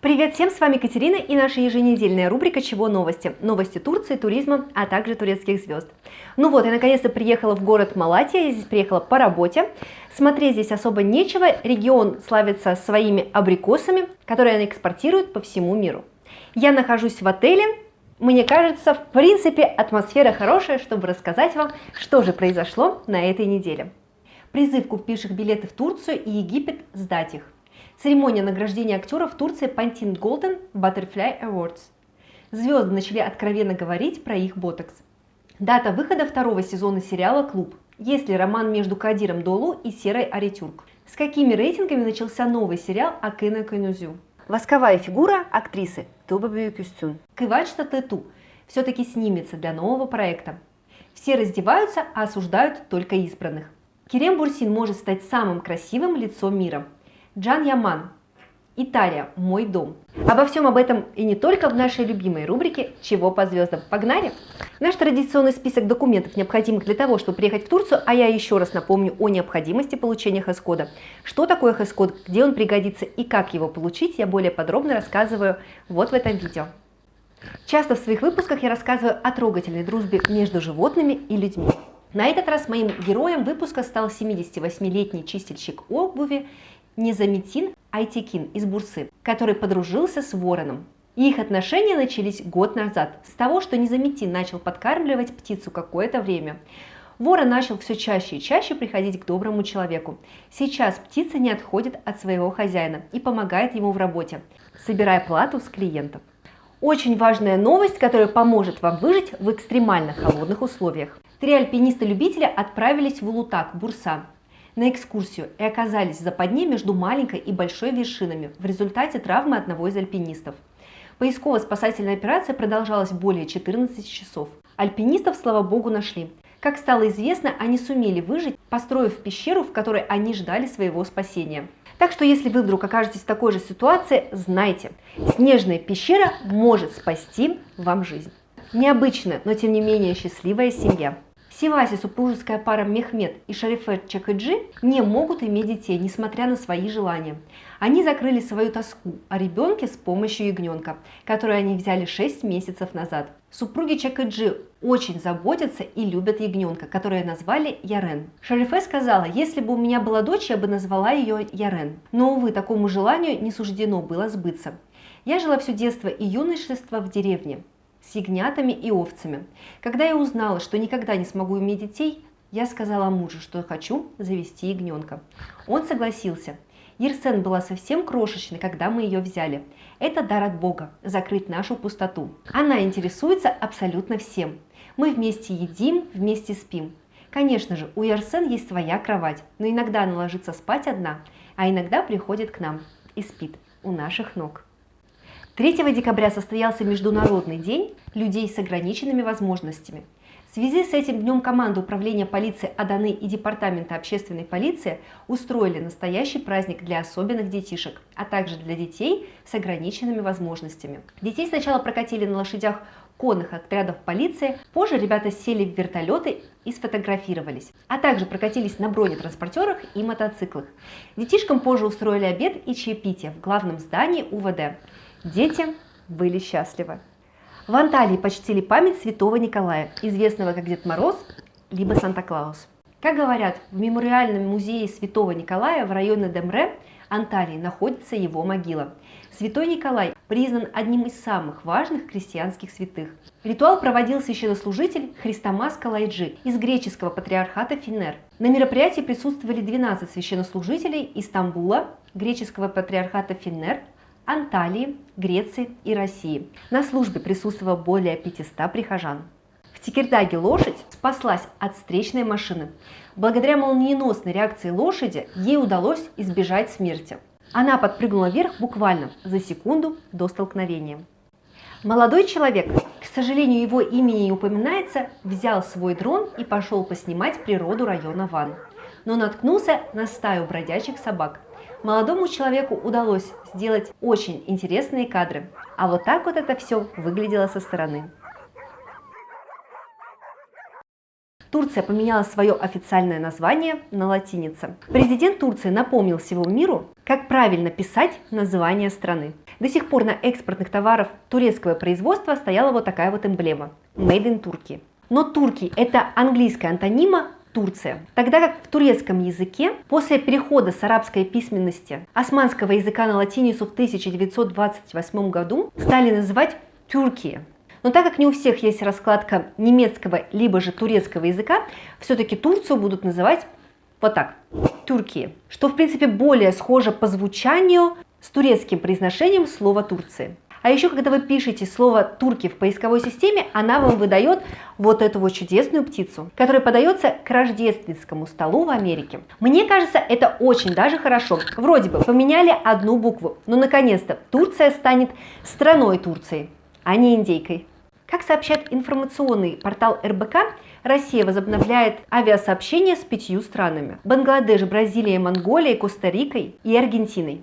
Привет всем, с вами Катерина и наша еженедельная рубрика «Чего новости?». Новости Турции, туризма, а также турецких звезд. Ну вот, я наконец-то приехала в город Малатья, я здесь приехала по работе. Смотреть здесь особо нечего, регион славится своими абрикосами, которые они экспортируют по всему миру. Я нахожусь в отеле, мне кажется, в принципе, атмосфера хорошая, чтобы рассказать вам, что же произошло на этой неделе. Призыв купивших билеты в Турцию и Египет сдать их. Церемония награждения актеров в Турции Pantene Golden Butterfly Awards. Звезды начали откровенно говорить про их ботокс. Дата выхода второго сезона сериала «Клуб». Есть ли роман между Кадиром Долу и Серой Аритюрк? С какими рейтингами начался новый сериал Акына Көнүзу? Восковая фигура актрисы Туба Бьюкюстюн. Кывач Татету все-таки снимется для нового проекта. Все раздеваются, а осуждают только избранных. Керем Бурсин может стать самым красивым лицом мира. Джан Яман. Италия. Мой дом. Обо всем об этом и не только в нашей любимой рубрике «Чего по звездам?». Погнали! Наш традиционный список документов, необходимых для того, чтобы приехать в Турцию, а я еще раз напомню о необходимости получения хэс-кода. Что такое хэс-код, где он пригодится и как его получить, я более подробно рассказываю вот в этом видео. Часто в своих выпусках я рассказываю о трогательной дружбе между животными и людьми. На этот раз моим героем выпуска стал 78-летний чистильщик обуви Незаметин Айтекин из Бурсы, который подружился с вороном. Их отношения начались год назад, с того, что Незаметин начал подкармливать птицу какое-то время. Ворон начал все чаще и чаще приходить к доброму человеку. Сейчас птица не отходит от своего хозяина и помогает ему в работе, собирая плату с клиентов. Очень важная новость, которая поможет вам выжить в экстремально холодных условиях. 3 альпиниста-любителя отправились в Улутак, Бурса, на экскурсию и оказались в западне между маленькой и большой вершинами в результате травмы одного из альпинистов. Поисково-спасательная операция продолжалась более 14 часов. Альпинистов, слава богу, нашли. Как стало известно, они сумели выжить, построив пещеру, в которой они ждали своего спасения. Так что, если вы вдруг окажетесь в такой же ситуации, знайте, снежная пещера может спасти вам жизнь. Необычная, но тем не менее счастливая семья. Сиваси, супружеская пара Мехмед и Шарифе Чакыджи, не могут иметь детей, несмотря на свои желания. Они закрыли свою тоску о ребенке с помощью ягненка, который они взяли 6 месяцев назад. Супруги Чакыджи очень заботятся и любят ягненка, которое назвали Ярен. Шарифе сказала: если бы у меня была дочь, я бы назвала ее Ярен. Но, увы, такому желанию не суждено было сбыться. Я жила все детство и юношество в деревне с ягнятами и овцами. Когда я узнала, что никогда не смогу иметь детей, я сказала мужу, что хочу завести ягненка. Он согласился. Ерсен была совсем крошечной, когда мы ее взяли. Это дар от Бога – закрыть нашу пустоту. Она интересуется абсолютно всем. Мы вместе едим, вместе спим. Конечно же, у Ерсен есть своя кровать, но иногда она ложится спать одна, а иногда приходит к нам и спит у наших ног. 3 декабря состоялся Международный день людей с ограниченными возможностями. В связи с этим днем команда управления полиции Аданы и департамента общественной полиции устроили настоящий праздник для особенных детишек, а также для детей с ограниченными возможностями. Детей сначала прокатили на лошадях конных отрядов полиции, позже ребята сели в вертолеты и сфотографировались, а также прокатились на бронетранспортерах и мотоциклах. Детишкам позже устроили обед и чаепитие в главном здании УВД. Дети были счастливы. В Анталии почтили память святого Николая, известного как Дед Мороз, либо Санта-Клаус. Как говорят, в мемориальном музее святого Николая в районе Демре, Анталии, находится его могила. Святой Николай признан одним из самых важных христианских святых. Ритуал проводил священнослужитель Христомас Калайджи из греческого патриархата Финер. На мероприятии присутствовали 12 священнослужителей из Стамбула, греческого патриархата Финер, Анталии, Греции и России. На службе присутствовало более 500 прихожан. В Текирдаге лошадь спаслась от встречной машины. Благодаря молниеносной реакции лошади ей удалось избежать смерти. Она подпрыгнула вверх буквально за секунду до столкновения. Молодой человек, к сожалению, его имени не упоминается, взял свой дрон и пошел поснимать природу района Ван. Но наткнулся на стаю бродячих собак. Молодому человеку удалось сделать очень интересные кадры. А вот так вот это все выглядело со стороны. Турция поменяла свое официальное название на латинице. Президент Турции напомнил всему миру, как правильно писать название страны. До сих пор на экспортных товарах турецкого производства стояла вот такая вот эмблема Made in Turkey. Но Турки – это английская антонима Турция. Тогда как в турецком языке после перехода с арабской письменности османского языка на латиницу в 1928 году стали называть Тюркия. Но так как не у всех есть раскладка немецкого либо же турецкого языка, все-таки Турцию будут называть вот так – Тюркия, что в принципе более схоже по звучанию с турецким произношением слова Турции. А еще, когда вы пишете слово «турки» в поисковой системе, она вам выдает вот эту вот чудесную птицу, которая подается к рождественскому столу в Америке. Мне кажется, это очень даже хорошо. Вроде бы поменяли одну букву, но наконец-то Турция станет страной Турции, а не индейкой. Как сообщает информационный портал РБК, Россия возобновляет авиасообщения с 5 странами – Бангладеш, Бразилией, Монголией, Коста-Рикой и Аргентиной.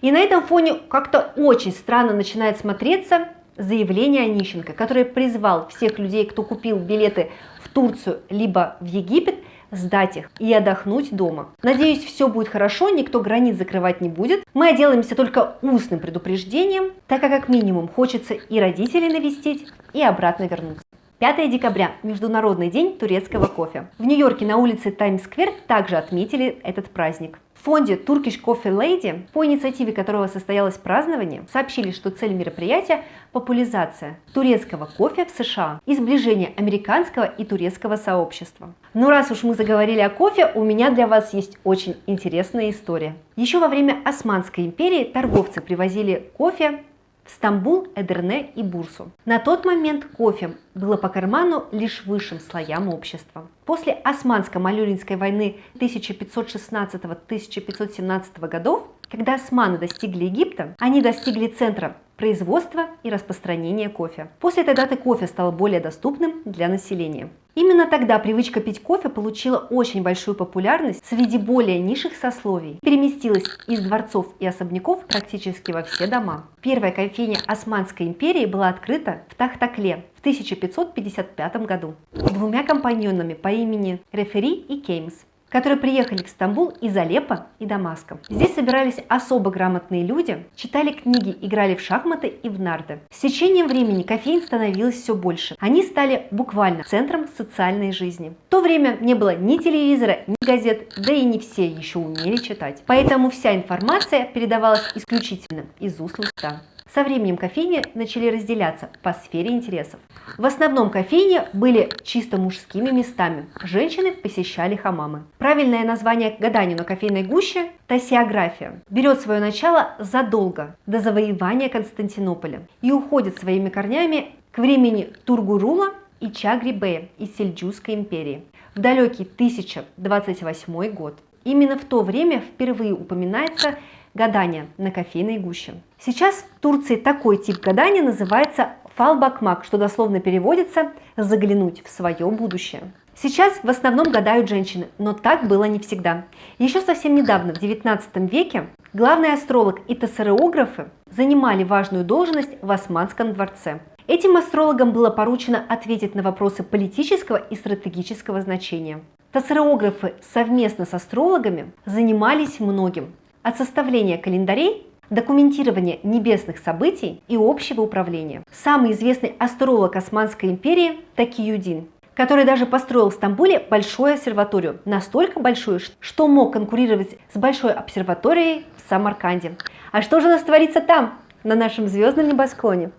И на этом фоне как-то очень странно начинает смотреться заявление Онищенко, который призвал всех людей, кто купил билеты в Турцию либо в Египет, сдать их и отдохнуть дома. Надеюсь, все будет хорошо, никто границ закрывать не будет. Мы отделаемся только устным предупреждением, так как минимум хочется и родителей навестить, и обратно вернуться. 5 декабря – Международный день турецкого кофе. В Нью-Йорке на улице Таймс-сквер также отметили этот праздник. В фонде Turkish Coffee Lady, по инициативе которого состоялось празднование, сообщили, что цель мероприятия – популяризация турецкого кофе в США и сближение американского и турецкого сообщества. Но раз уж мы заговорили о кофе, у меня для вас есть очень интересная история. Еще во время Османской империи торговцы привозили кофе в Стамбул, Эдирне и Бурсу. На тот момент кофе было по карману лишь высшим слоям общества. После Османско-Малюринской войны 1516-1517 годов, когда османы достигли Египта, они достигли центра производства и распространения кофе. После этой даты кофе стал более доступным для населения. Именно тогда привычка пить кофе получила очень большую популярность среди более низших сословий, переместилась из дворцов и особняков практически во все дома. Первая кофейня Османской империи была открыта в Тахтакле в 1555 году 2 компаньонами по имени Рефери и Кеймс, которые приехали в Стамбул из Алеппо и Дамаска. Здесь собирались особо грамотные люди, читали книги, играли в шахматы и в нарды. С течением времени кофеин становилось все больше. Они стали буквально центром социальной жизни. В то время не было ни телевизора, ни газет, да и не все еще умели читать. Поэтому вся информация передавалась исключительно из уст в уста. Со временем кофейни начали разделяться по сфере интересов. В основном кофейни были чисто мужскими местами. Женщины посещали хамамы. Правильное название гаданию на кофейной гуще – тосиография. Берет свое начало задолго до завоевания Константинополя и уходит своими корнями к времени Тургурула и Чагри-бея из Сельджукской империи в далекий 1028 год. Именно в то время впервые упоминается гадание на кофейной гуще. Сейчас в Турции такой тип гадания называется фал-бакмак, что дословно переводится «заглянуть в свое будущее». Сейчас в основном гадают женщины, но так было не всегда. Еще совсем недавно, в 19 веке, главный астролог и тассареографы занимали важную должность в Османском дворце. Этим астрологам было поручено ответить на вопросы политического и стратегического значения. Тассареографы совместно с астрологами занимались многим. От составления календарей, документирования небесных событий и общего управления. Самый известный астролог Османской империи Такиюдин, который даже построил в Стамбуле большую обсерваторию, настолько большую, что мог конкурировать с большой обсерваторией в Самарканде. А что же у нас творится там, на нашем звездном небосклоне?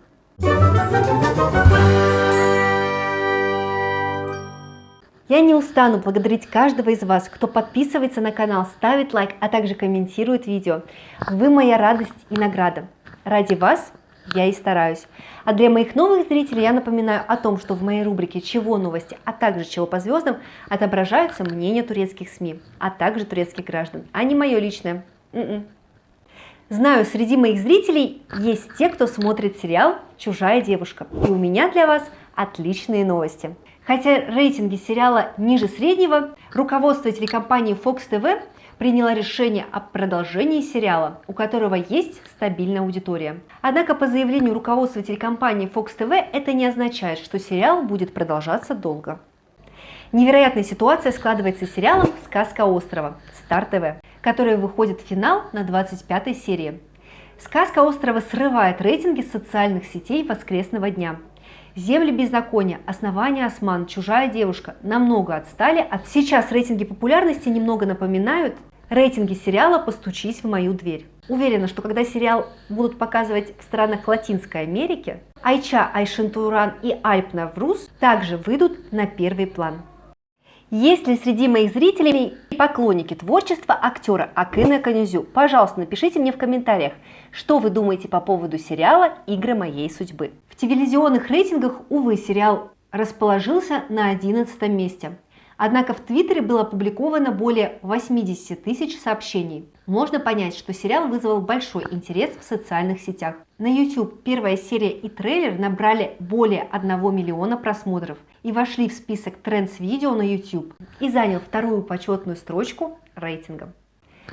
Я не устану благодарить каждого из вас, кто подписывается на канал, ставит лайк, а также комментирует видео. Вы моя радость и награда. Ради вас я и стараюсь. А для моих новых зрителей я напоминаю о том, что в моей рубрике «Чего новости?», а также «Чего по звездам» отображаются мнения турецких СМИ, а также турецких граждан, а не мое личное. Знаю, среди моих зрителей есть те, кто смотрит сериал «Чужая девушка». И у меня для вас отличные новости. Хотя рейтинги сериала ниже среднего, руководство телекомпании Fox TV приняло решение о продолжении сериала, у которого есть стабильная аудитория. Однако по заявлению руководства телекомпании Fox TV это не означает, что сериал будет продолжаться долго. Невероятная ситуация складывается с сериалом «Сказка острова» Стар ТВ, который выходит в финал на 25-й серии. «Сказка острова» срывает рейтинги социальных сетей воскресного дня. «Земли беззакония», «Основание осман», «Чужая девушка» намного отстали. Сейчас рейтинги популярности немного напоминают рейтинги сериала «Постучись в мою дверь». Уверена, что когда сериал будут показывать в странах Латинской Америки, Айча, Айшентуран и Альп Навруз также выйдут на первый план. Есть ли среди моих зрителей поклонники творчества актера Акына Канюзю? Пожалуйста, напишите мне в комментариях, что вы думаете по поводу сериала «Игры моей судьбы». В телевизионных рейтингах, увы, сериал расположился на 11-м месте. Однако в Твиттере было опубликовано более 80 тысяч сообщений. Можно понять, что сериал вызвал большой интерес в социальных сетях. На YouTube первая серия и трейлер набрали более 1 миллиона просмотров и вошли в список Trends-видео на YouTube и занял вторую почетную строчку рейтинга.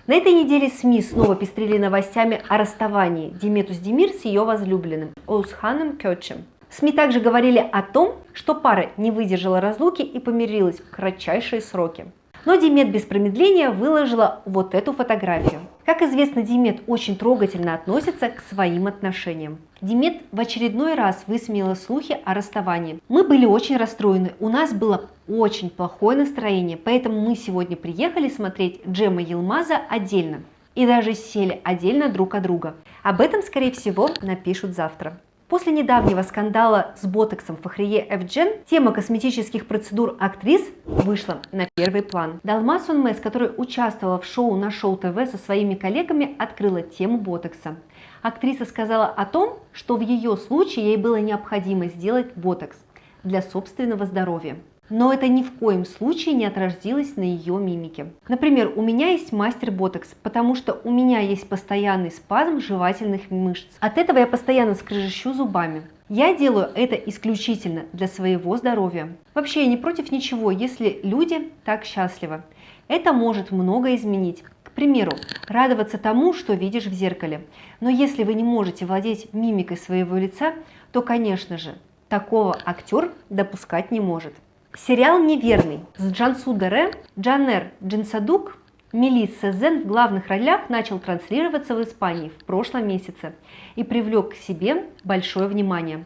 На этой неделе СМИ снова пестрили новостями о расставании Диметус Демир с ее возлюбленным Оусханом Кёчем. СМИ также говорили о том, что пара не выдержала разлуки и помирилась в кратчайшие сроки. Но Димет без промедления выложила вот эту фотографию. Как известно, Димет очень трогательно относится к своим отношениям. Димет в очередной раз высмеяла слухи о расставании. Мы были очень расстроены, у нас было очень плохое настроение, поэтому мы сегодня приехали смотреть Джема Йылмаза отдельно. И даже сели отдельно друг от друга. Об этом, скорее всего, напишут завтра. После недавнего скандала с ботоксом Фахрие Эвджен тема косметических процедур актрис вышла на первый план. Далма Сонмес, которая участвовала в шоу на Шоу ТВ со своими коллегами, открыла тему ботокса. Актриса сказала о том, что в ее случае ей было необходимо сделать ботокс для собственного здоровья. Но это ни в коем случае не отразилось на ее мимике. Например, у меня есть мастер ботокс, потому что у меня есть постоянный спазм жевательных мышц. От этого я постоянно скрежещу зубами. Я делаю это исключительно для своего здоровья. Вообще я не против ничего, если люди так счастливы. Это может многое изменить. К примеру, радоваться тому, что видишь в зеркале. Но если вы не можете владеть мимикой своего лица, то, конечно же, такого актер допускать не может. Сериал «Неверный» с Джансу Дере, Джанер Джинсадук, Мелис Сезен в главных ролях начал транслироваться в Испании в прошлом месяце и привлек к себе большое внимание.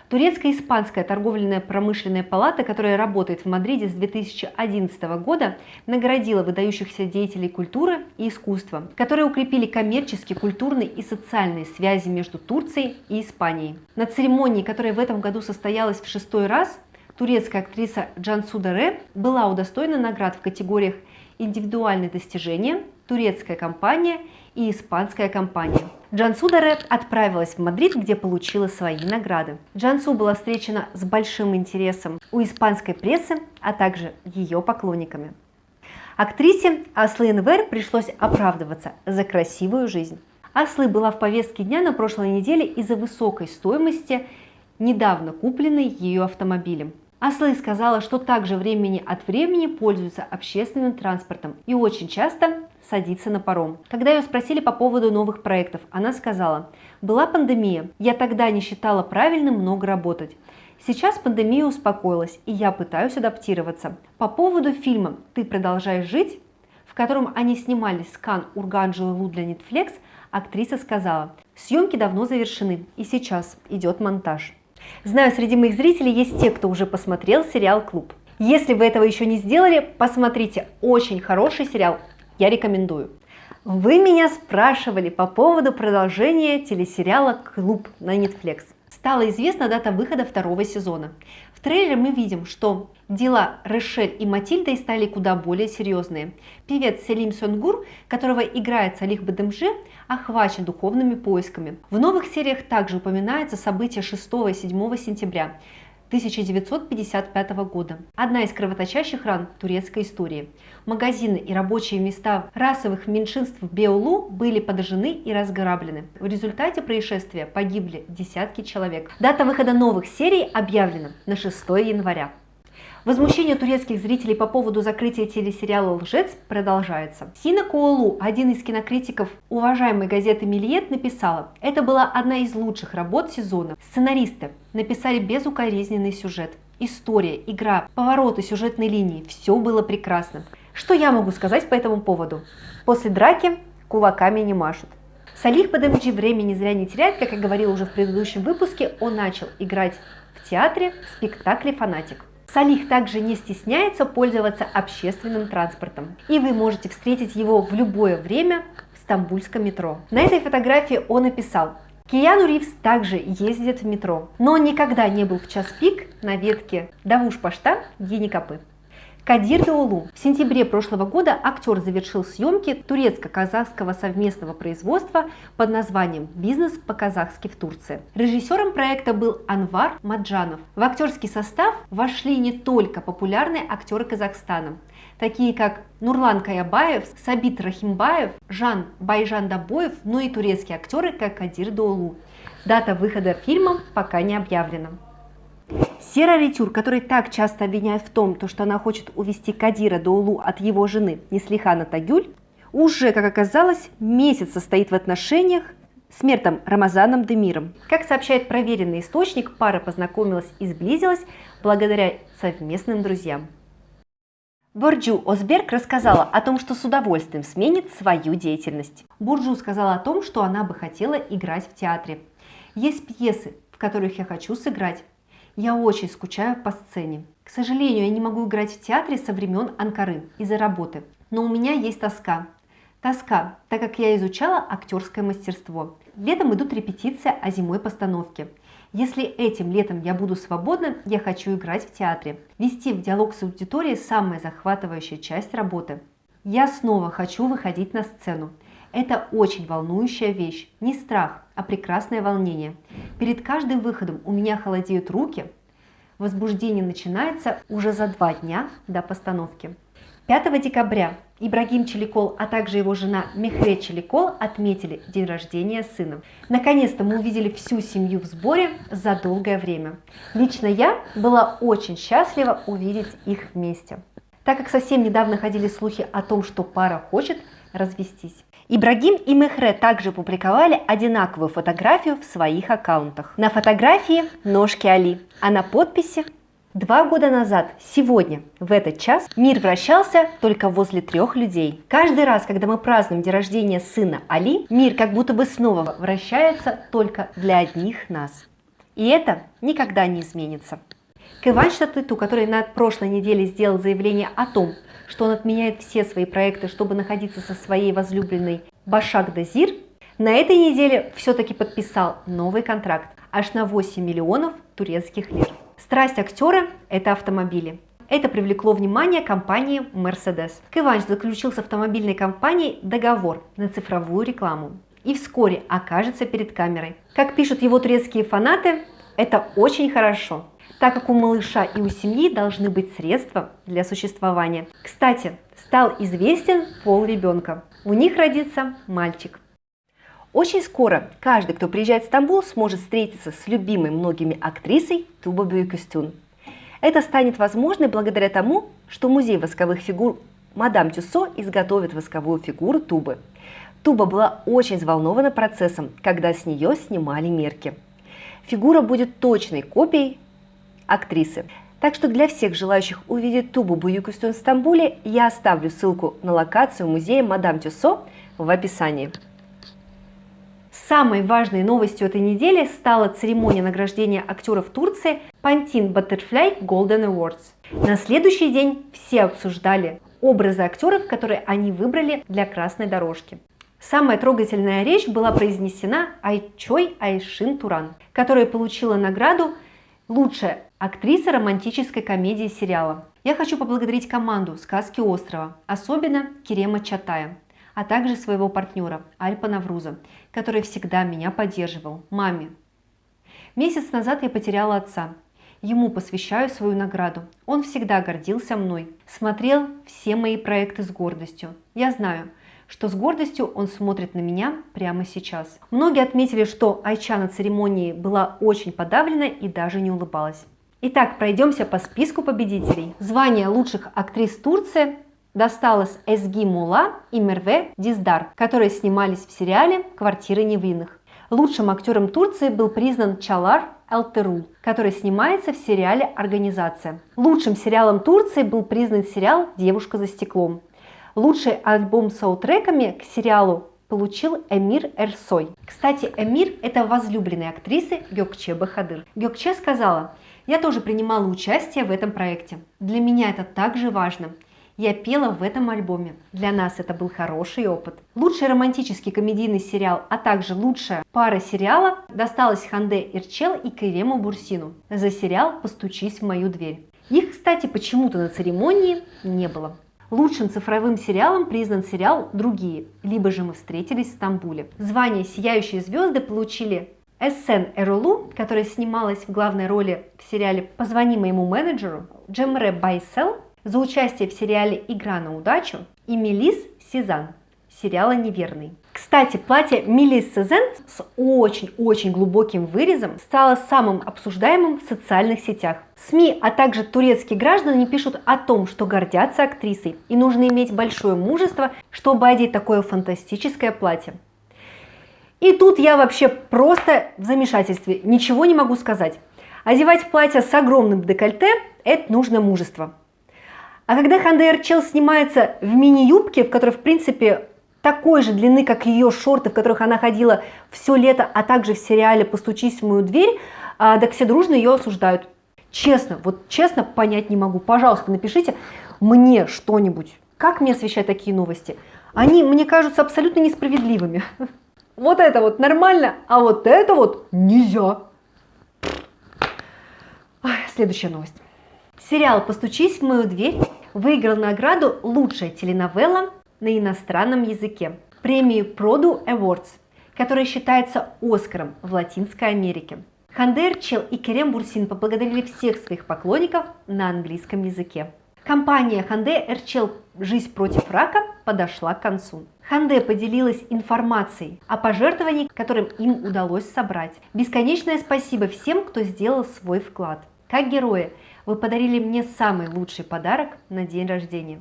Турецко-испанская торговельная промышленная палата, которая работает в Мадриде с 2011 года, наградила выдающихся деятелей культуры и искусства, которые укрепили коммерческие, культурные и социальные связи между Турцией и Испанией. На церемонии, которая в этом году состоялась в 6-й раз, турецкая актриса Джансу Дере была удостоена наград в категориях «Индивидуальные достижения», «Турецкая компания» и «Испанская компания». Джансу Дере отправилась в Мадрид, где получила свои награды. Джансу была встречена с большим интересом у испанской прессы, а также ее поклонниками. Актрисе Аслы Энвер пришлось оправдываться за красивую жизнь. Аслы была в повестке дня на прошлой неделе из-за высокой стоимости недавно купленной ее автомобилем. Аслы сказала, что также времени от времени пользуется общественным транспортом и очень часто садится на паром. Когда ее спросили по поводу новых проектов, она сказала: «Была пандемия, я тогда не считала правильным много работать. Сейчас пандемия успокоилась, и я пытаюсь адаптироваться». По поводу фильма «Ты продолжаешь жить», в котором они снимались с Кан Урганджиолу для Netflix, актриса сказала: «Съемки давно завершены, и сейчас идет монтаж». Знаю, среди моих зрителей есть те, кто уже посмотрел сериал «Клуб». Если вы этого еще не сделали, посмотрите, очень хороший сериал, я рекомендую. Вы меня спрашивали по поводу продолжения телесериала «Клуб» на Netflix. Стала известна дата выхода 2-го сезона. В трейлере мы видим, что дела Рошель и Матильдой стали куда более серьезные. Певец Селим Сонгур, которого играет Салих Бадемже, охвачен духовными поисками. В новых сериях также упоминаются события 6 и 7 сентября 1955 года. Одна из кровоточащих ран турецкой истории. Магазины и рабочие места расовых меньшинств в Беолу были подожжены и разграблены. В результате происшествия погибли десятки человек. Дата выхода новых серий объявлена на 6 января. Возмущение турецких зрителей по поводу закрытия телесериала «Лжец» продолжается. Сина Коолу, один из кинокритиков уважаемой газеты «Миллиет», написала: «Это была одна из лучших работ сезона. Сценаристы написали безукоризненный сюжет. история, игра, повороты сюжетной линии – все было прекрасно. Что я могу сказать по этому поводу? После драки кулаками не машут. Салих Бадамджи времени зря не теряет, как я говорила уже в предыдущем выпуске, он начал играть в театре в спектакле «Фанатик». Салих также не стесняется пользоваться общественным транспортом, и вы можете встретить его в любое время в стамбульском метро. На этой фотографии он написал: Киану Ривз также ездит в метро, но он никогда не был в час пик на ветке Давуш-Пашта Еникапы. Кадир Даулу. В сентябре прошлого года актер завершил съемки турецко-казахского совместного производства под названием «Бизнес по-казахски в Турции». Режиссером проекта был Анвар Маджанов. В актерский состав вошли не только популярные актеры Казахстана, такие как Нурлан Каябаев, Сабит Рахимбаев, Жан Байжан Дабоев, но и турецкие актеры, как Кадир Даулу. Дата выхода фильма пока не объявлена. Сера Ритюр, который так часто обвиняют в том, что она хочет увести Кадира Даулу от его жены Неслихан Атагюль, уже, как оказалось, месяц состоит в отношениях с Мертом Рамазаном Демиром. Как сообщает проверенный источник, пара познакомилась и сблизилась благодаря совместным друзьям. Бурджу Озберг рассказала о том, что с удовольствием сменит свою деятельность. Бурджу сказала о том, что она бы хотела играть в театре. Есть пьесы, в которых я хочу сыграть. Я очень скучаю по сцене. К сожалению, я не могу играть в театре со времен Анкары из-за работы. Но у меня есть тоска. Тоска, так как я изучала актерское мастерство. Летом идут репетиции, а зимой постановки. Если этим летом я буду свободна, я хочу играть в театре. Вести в диалог с аудиторией – самая захватывающая часть работы. Я снова хочу выходить на сцену. Это очень волнующая вещь. Не страх, а прекрасное волнение. Перед каждым выходом у меня холодеют руки. Возбуждение начинается уже за 2 дня до постановки. 5 декабря Ибрагим Челикол, а также его жена Мехрет Челикол отметили день рождения сына. Наконец-то мы увидели всю семью в сборе за долгое время. Лично я была очень счастлива увидеть их вместе, так как совсем недавно ходили слухи о том, что пара хочет развестись. Ибрагим и Мехрет также публиковали одинаковую фотографию в своих аккаунтах. На фотографии ножки Али, а на подписи: 2 года назад, сегодня, в этот час, мир вращался только возле 3 людей. Каждый раз, когда мы празднуем день рождения сына Али, мир как будто бы снова вращается только для одних нас. И это никогда не изменится. Кыванч Татыту, который на прошлой неделе сделал заявление о том, что он отменяет все свои проекты, чтобы находиться со своей возлюбленной Башак Дазир, на этой неделе все-таки подписал новый контракт аж на 8 миллионов турецких лир. Страсть актера – это автомобили. Это привлекло внимание компании Mercedes. Кыванч заключил с автомобильной компанией договор на цифровую рекламу и вскоре окажется перед камерой. Как пишут его турецкие фанаты, это очень хорошо, так как у малыша и у семьи должны быть средства для существования. Кстати, стал известен пол ребенка. У них родится мальчик. Очень скоро каждый, кто приезжает в Стамбул, сможет встретиться с любимой многими актрисой Туба Büyüküstün. Это станет возможно благодаря тому, что музей восковых фигур Мадам Тюссо изготовит восковую фигуру Тубы. Туба была очень взволнована процессом, когда с нее снимали мерки. Фигура будет точной копией актрисы. Так что для всех желающих увидеть Тубу Büyüküstün в Стамбуле я оставлю ссылку на локацию музея Мадам Тюссо в описании. Самой важной новостью этой недели стала церемония награждения актеров Турции Pantene Butterfly Golden Awards. На следующий день все обсуждали образы актеров, которые они выбрали для красной дорожки. Самая трогательная речь была произнесена Айчой Айшин Туран, которая получила награду «Лучшая актриса романтической комедии сериала». Я хочу поблагодарить команду «Сказки острова», особенно Керема Чатая, а также своего партнера Альпа Навруза, который всегда меня поддерживал, маме. Месяц назад я потеряла отца. Ему посвящаю свою награду. Он всегда гордился мной, смотрел все мои проекты с гордостью. Я знаю, что с гордостью он смотрит на меня прямо сейчас. Многие отметили, что Айча на церемонии была очень подавлена и даже не улыбалась. Итак, пройдемся по списку победителей. Звание лучших актрис Турции досталось Эзги Мула и Мерве Диздар, которые снимались в сериале «Квартиры невинных». Лучшим актером Турции был признан Чалар Элтерул, который снимается в сериале «Организация». Лучшим сериалом Турции был признан сериал «Девушка за стеклом». Лучший альбом с саундтреками к сериалу получил Эмир Эрсой. Кстати, Эмир – это возлюбленная актрисы Гёкче Бахадыр. Гёкче сказала: «Я тоже принимала участие в этом проекте. Для меня это также важно. Я пела в этом альбоме. Для нас это был хороший опыт». Лучший романтический комедийный сериал, а также лучшая пара сериала досталась Ханде Эрчел и Керему Бурсину за сериал «Постучись в мою дверь». Их, кстати, почему-то на церемонии не было. Лучшим цифровым сериалом признан сериал «Другие», либо же «Мы встретились в Стамбуле». Звание «Сияющие звезды» получили Эссен Эролу, которая снималась в главной роли в сериале «Позвони моему менеджеру», Джемре Байсел за участие в сериале «Игра на удачу» и Мелис Сезан сериала «Неверный». Кстати, платье Мелис Сезан с очень-очень глубоким вырезом стало самым обсуждаемым в социальных сетях. СМИ, а также турецкие граждане пишут о том, что гордятся актрисой, и нужно иметь большое мужество, чтобы одеть такое фантастическое платье. И тут я вообще просто в замешательстве, ничего не могу сказать. Одевать платье с огромным декольте – это нужно мужество. А когда Ханде Эрчел снимается в мини-юбке, в которой, в принципе, такой же длины, как ее шорты, в которых она ходила все лето, а также в сериале «Постучись в мою дверь», так все дружно ее осуждают. Честно, вот честно понять не могу. Пожалуйста, напишите мне что-нибудь. Как мне освещать такие новости? Они мне кажутся абсолютно несправедливыми. Вот это вот нормально, а вот это вот нельзя. Следующая новость. Сериал «Постучись в мою дверь» выиграл награду «Лучшая теленовелла на иностранном языке» премию Produ Awards, которая считается Оскаром в Латинской Америке. Ханде Эрчел и Керем Бурсин поблагодарили всех своих поклонников на английском языке. Кампания Ханде Эрчел «Жизнь против рака» подошла к концу. Ханде поделилась информацией о пожертвовании, которым им удалось собрать. Бесконечное спасибо всем, кто сделал свой вклад. Как герои, вы подарили мне самый лучший подарок на день рождения.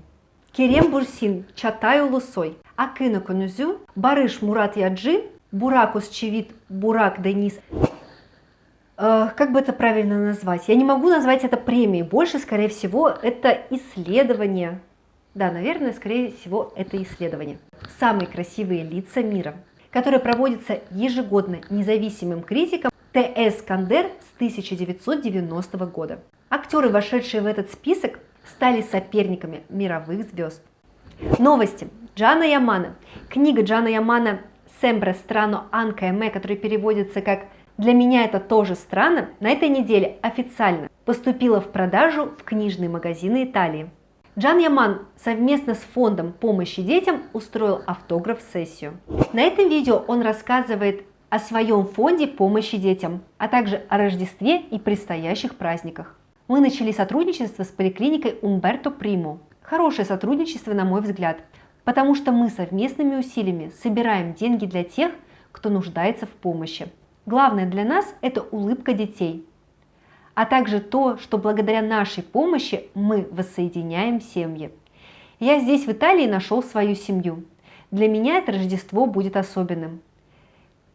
Керем Бурсин, Чатай Улусой, Акына Конюзю, Барыш Мурат Яджи, Бурак Усчевит, Бурак Денис. Как бы это правильно назвать? Я не могу назвать это премией. Больше, скорее всего, это исследование. Да, наверное, скорее всего, это исследование. Самые красивые лица мира, которое проводится ежегодно независимым критиком Т.С. Кандер с 1990 года. Актеры, вошедшие в этот список, стали соперниками мировых звезд. Новости. Джана Ямана. Книга Джана Ямана «Сембре страно анка эме», которая переводится как «Для меня это тоже странно», на этой неделе официально поступила в продажу в книжные магазины Италии. Джан Яман совместно с фондом помощи детям устроил автограф-сессию. На этом видео он рассказывает о своем фонде помощи детям, а также о Рождестве и предстоящих праздниках. Мы начали сотрудничество с поликлиникой Умберто Примо. Хорошее сотрудничество, на мой взгляд, потому что мы совместными усилиями собираем деньги для тех, кто нуждается в помощи. Главное для нас – это улыбка детей, а также то, что благодаря нашей помощи мы воссоединяем семьи. Я здесь, в Италии, нашел свою семью. Для меня это Рождество будет особенным.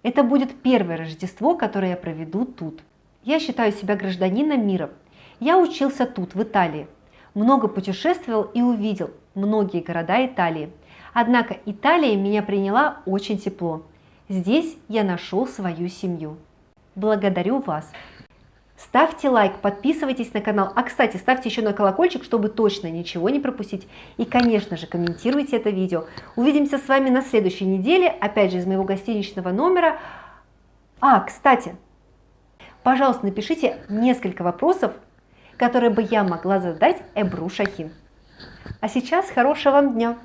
Это будет первое Рождество, которое я проведу тут. Я считаю себя гражданином мира. Я учился тут, в Италии. Много путешествовал и увидел многие города Италии. Однако Италия меня приняла очень тепло. Здесь я нашел свою семью. Благодарю вас. Ставьте лайк, подписывайтесь на канал. А, кстати, ставьте еще на колокольчик, чтобы точно ничего не пропустить. И, конечно же, комментируйте это видео. Увидимся с вами на следующей неделе, опять же, из моего гостиничного номера. Кстати, пожалуйста, напишите несколько вопросов, которые бы я могла задать Эбру Шахин. А сейчас хорошего вам дня!